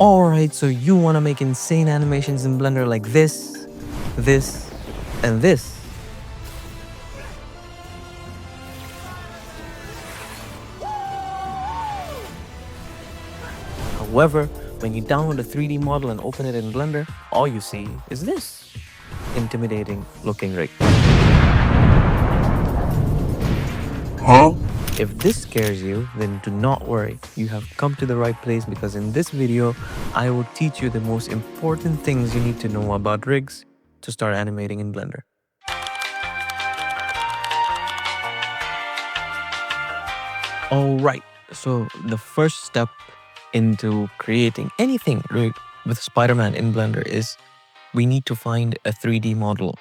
Alright, so you want to make insane animations in Blender like this, and this. However, when you download a 3D model and open it in Blender, all you see is this intimidating looking rig. Huh? If this scares you, then do not worry. You have come to the right place because in this video, I will teach you the most important things you need to know about rigs to start animating in Blender. Alright, so the first step into creating anything rig with Spider-Man in Blender is we need to find a 3D model.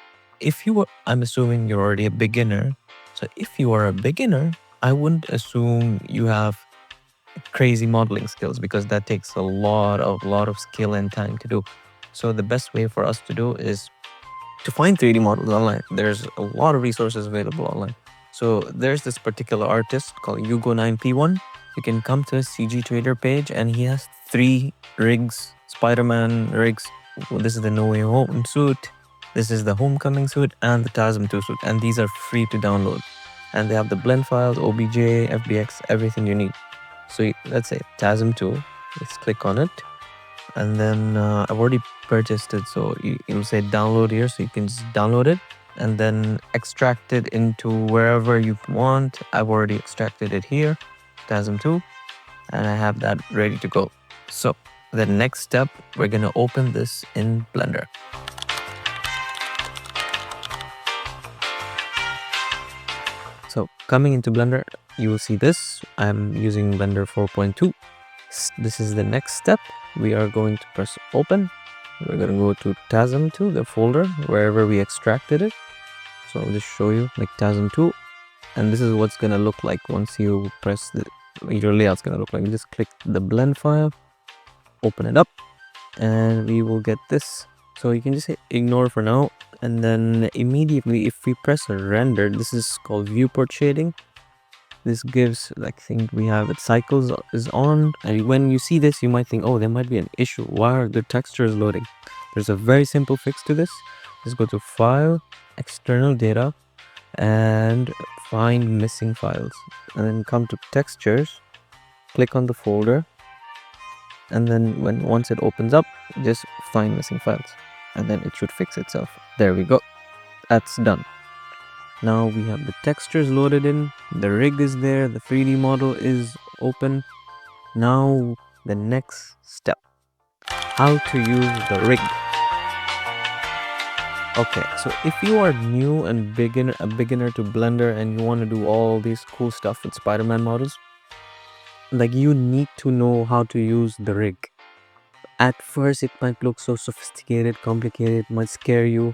I'm assuming you're already a beginner. So if you are a beginner, I wouldn't assume you have crazy modeling skills because that takes a lot of skill and time to do. So the best way for us to do is to find 3D models online. There's a lot of resources available online. So there's this particular artist called Hugo9P1. You can come to his CG Trader page and he has 3 rigs, Spider-Man rigs. This is the No Way Home suit, this is the Homecoming suit, and the TASM 2 suit. And these are free to download. And they have the blend files, OBJ, FBX, everything you need. So let's say TASM 2, let's click on it. And then I've already purchased it, so it'll say download here, so you can just download it and then extract it into wherever you want. I've already extracted it here, TASM 2, and I have that ready to go. So the next step, we're gonna open this in Blender. So coming into Blender, you will see this. I'm using Blender 4.2. This is the next step. We are going to press open. We're going to go to TASM 2, the folder, wherever we extracted it. So I'll just show you like TASM 2. And this is what's going to look like once you press your layout's going to look like. You just click the blend file, open it up, and we will get this. So you can just hit ignore for now. And then immediately, if we press render, this is called viewport shading. This gives, like, think we have it cycles is on, and when you see this you might think, oh, there might be an issue, why are the textures loading? There's a very simple fix to this. Just go to file, external data, and find missing files, and then come to textures, click on the folder, and then once it opens up, just find missing files, and then it should fix itself. There we go, that's done. Now we have the textures loaded in, the rig is there, the 3D model is open. Now the next step, how to use the rig. Okay, so if you are new and a beginner to Blender and you want to do all these cool stuff with Spider-Man models, like, you need to know how to use the rig. At first it might look so sophisticated, complicated, might scare you.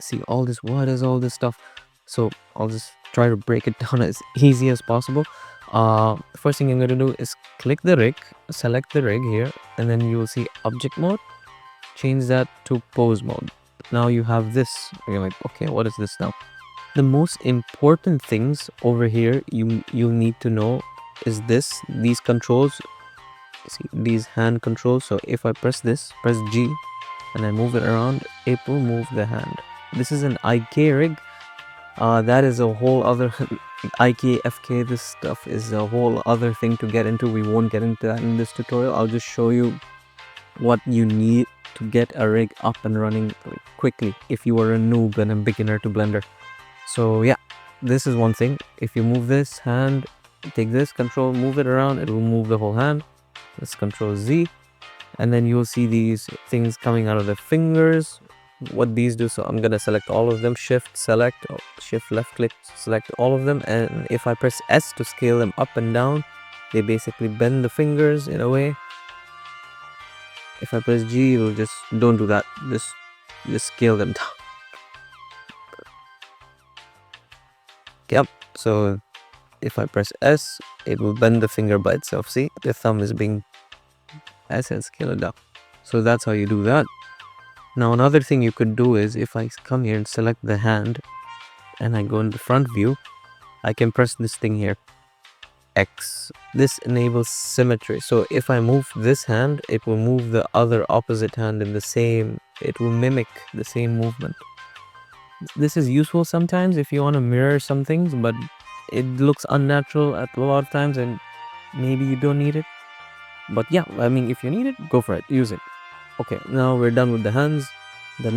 See all this, what is all this stuff? So I'll just try to break it down as easy as possible. First thing I'm going to do is click the rig, select the rig here, and then you will see object mode. Change that to pose mode. Now you have this. You're like, okay, what is this now? The most important things over here you need to know is these controls. See, these hand controls. So if I press this, press G, and I move it around, it will move the hand. This is an IK rig. That is a whole other IK, FK, this stuff is a whole other thing to get into. We won't get into that in this tutorial. I'll just show you what you need to get a rig up and running quickly if you are a noob and a beginner to Blender. So yeah, this is one thing. If you move this hand, take this control, move it around, it will move the whole hand. Let's control Z, and then you'll see these things coming out of the fingers, what these do. So I'm gonna select all of them, shift select, shift left click, select all of them, and if I press S to scale them up and down, they basically bend the fingers in a way. If I press G, it'll just, don't do that, just scale them down. Yep, so if I press S, it will bend the finger by itself. See, the thumb is being, I said scale it down. So that's how you do that. Now another thing you could do is, if I come here and select the hand and I go in the front view, I can press this thing here. X. This enables symmetry. So if I move this hand, it will move the other opposite hand in the same, it will mimic the same movement. This is useful sometimes if you want to mirror some things, but it looks unnatural at a lot of times and maybe you don't need it. But yeah, I mean, if you need it, go for it, use it. Okay, now we're done with the hands. The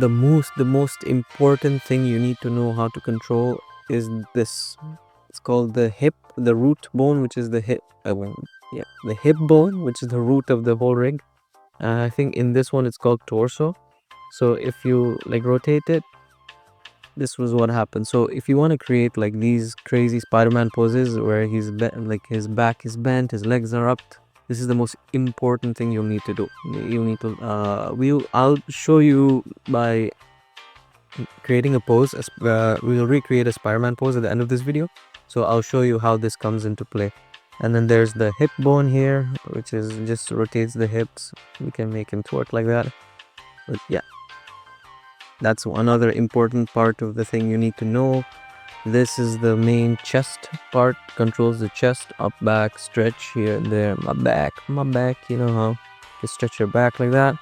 most important thing you need to know how to control is this. It's called the hip, the root bone, which is the hip. The hip bone, which is the root of the whole rig. I think in this one it's called torso. So if you like rotate it, this was what happened. So if you want to create like these crazy Spider-Man poses where like his back is bent, his legs are up, this is the most important thing you'll need to do. You need to I'll show you by creating a pose. We'll recreate a Spider-Man pose at the end of this video. So I'll show you how this comes into play. And then there's the hip bone here, which is just rotates the hips. We can make him twerk like that. But yeah, that's another important part of the thing you need to know. This is the main chest part, controls the chest, up, back, stretch here and there, my back, you know how to stretch your back like that.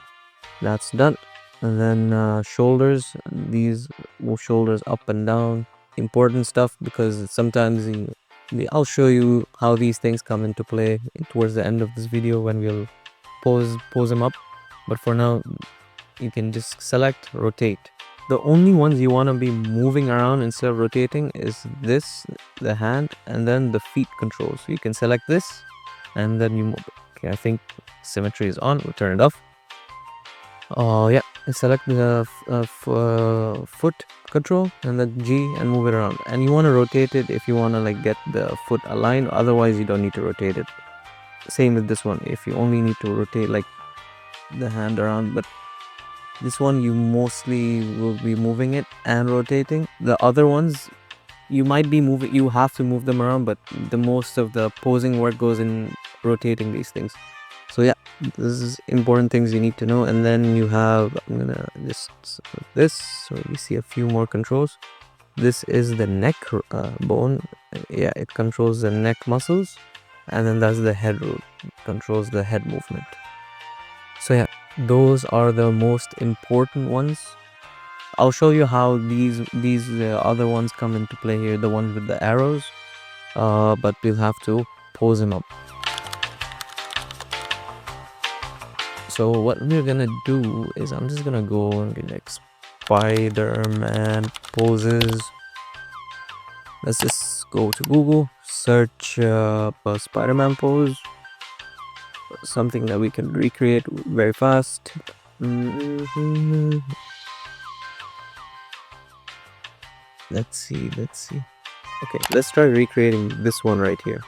That's done. And then shoulders, these move shoulders up and down. Important stuff because sometimes I'll show you how these things come into play towards the end of this video when we'll pose them up. But for now, you can just select, rotate. The only ones you want to be moving around instead of rotating is this, the hand, and then the feet controls. So you can select this and then you move. Okay, I think symmetry is on. We'll turn it off. Oh yeah, select the foot control and then G and move it around. And you want to rotate it if you want to like get the foot aligned. Otherwise, you don't need to rotate it. Same with this one. If you only need to rotate like the hand around, but this one you mostly will be moving it and rotating. The other ones you might be moving, you have to move them around, but the most of the posing work goes in rotating these things. So yeah, this is important things you need to know. And then you have, I'm gonna just this, so we see a few more controls. This is the neck bone. Yeah, it controls the neck muscles. And then that's the head root, controls the head movement. So yeah, those are the most important ones. I'll show you how these other ones come into play here, the ones with the arrows, but we'll have to pose them up. So what we're gonna do is I'm just gonna go and get like Spider-Man poses. Let's just go to Google, search a Spider-Man pose, something that we can recreate very fast. Let's see. Okay, let's try recreating this one right here.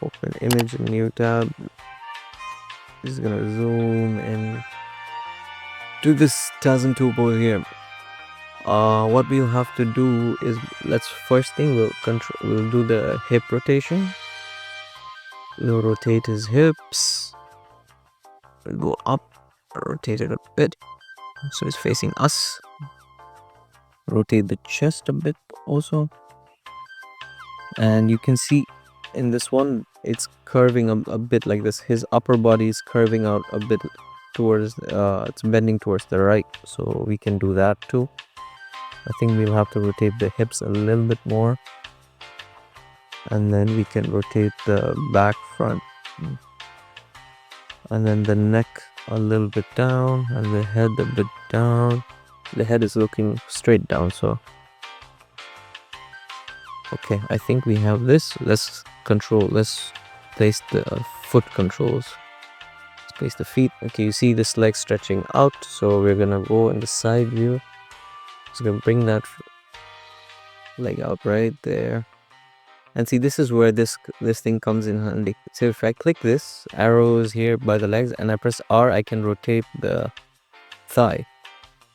Open image, new tab. Just gonna zoom in to this 2002 pose here. What we'll have to do is, first thing we'll do the hip rotation. We'll rotate his hips. We'll go up, rotate it a bit so it's facing us. Rotate the chest a bit also. And you can see in this one, it's curving a bit like this. His upper body is curving out a bit towards, it's bending towards the right. So we can do that too. I think we'll have to rotate the hips a little bit more. And then we can rotate the back front. And then the neck a little bit down and the head a bit down. The head is looking straight down, so okay, I think we have this. Let's place the foot controls. Let's place the feet. Okay, you see this leg stretching out, so we're gonna go in the side view. Just gonna bring that leg out right there. And see, this is where this thing comes in handy. So if I click this arrows here by the legs and I press R, I can rotate the thigh.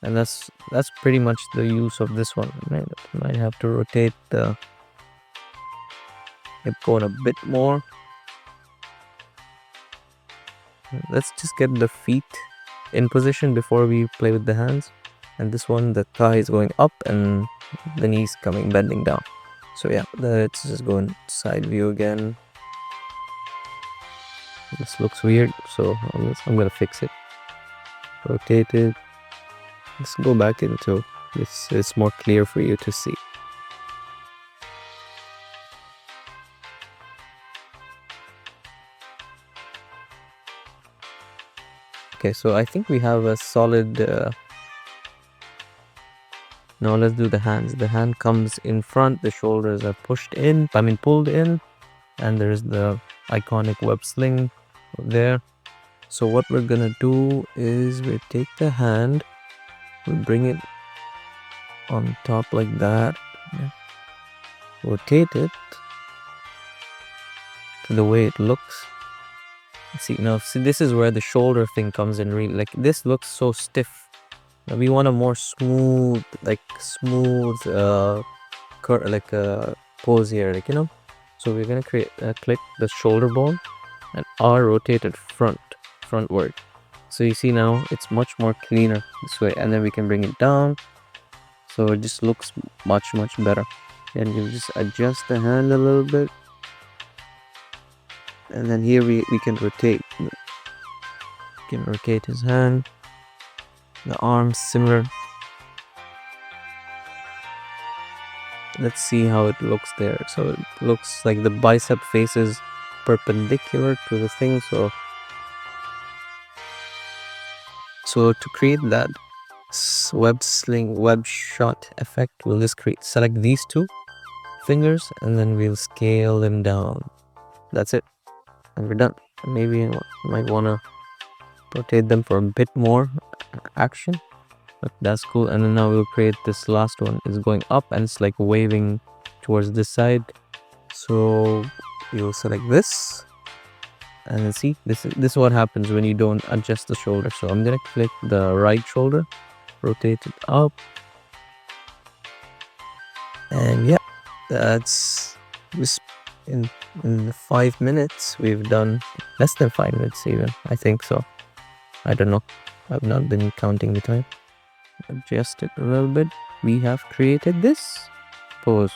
And that's pretty much the use of this one. Might have to rotate the hip bone a bit more. Let's just get the feet in position before we play with the hands. And this one, the thigh is going up and the knees bending down. So yeah, let's just go in side view again. This looks weird, so I'm gonna fix it. Rotate it. Let's go back into this. It's more clear for you to see. Okay, so I think we have a solid. Now let's do the hands. The hand comes in front. The shoulders are pulled in, and there's the iconic web sling there. So what we're gonna do is we take the hand, we bring it on top like that, rotate it to the way it looks. See, this is where the shoulder thing comes in. Really, like this looks so stiff. Now we want a more smooth, pose here, So we're gonna click the shoulder bone and R rotated frontward. So you see now it's much more cleaner this way, and then we can bring it down. So it just looks much better. And you just adjust the hand a little bit. And then here we can rotate. We can rotate his hand. The arms similar. Let's see how it looks there. So it looks like the bicep faces perpendicular to the thing. So to create that web shot effect, we'll just select these two fingers and then we'll scale them down. That's it, and we're done. Maybe you might want to rotate them for a bit more action, but that's cool. And then now we'll create this last one. It's going up and it's like waving towards this side. So you'll select this, and then see, this is what happens when you don't adjust the shoulder. So I'm gonna click the right shoulder, rotate it up, and yeah, that's this. In 5 minutes we've done, less than 5 minutes even, I think so. I don't know, I've not been counting the time. Adjust it a little bit. We have created this pose.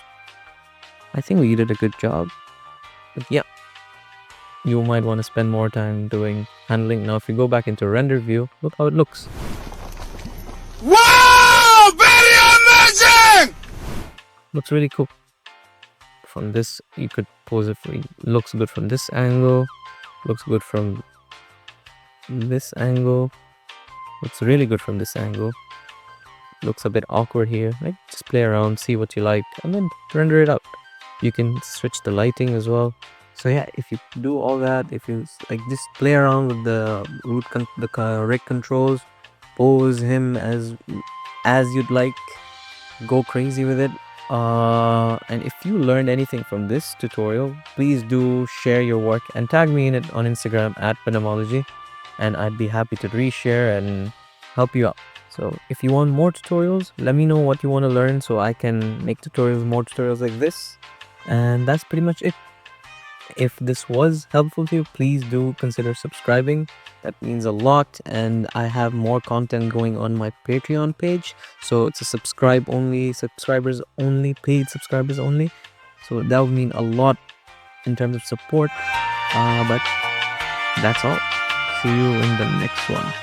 I think we did a good job. But yeah, you might want to spend more time doing handling. Now if you go back into render view, look how it looks. Wow! Very amazing! Looks really cool. From this, you could pose it. Looks good from this angle. Looks good from this angle. Looks really good from this angle. Looks a bit awkward here. Like, just play around, see what you like, and then render it out. You can switch the lighting as well. So yeah, if you do all that, if you like, just play around with the rig controls, pose him as you'd like, go crazy with it. And if you learned anything from this tutorial, please do share your work and tag me in it on Instagram @Penemology, and I'd be happy to reshare and help you out. So if you want more tutorials, let me know what you want to learn so I can make more tutorials like this. And that's pretty much it. If this was helpful to you, please do consider subscribing. That means a lot, and I have more content going on my Patreon page. So it's a paid subscribers only. So that would mean a lot in terms of support. But that's all. See you in the next one.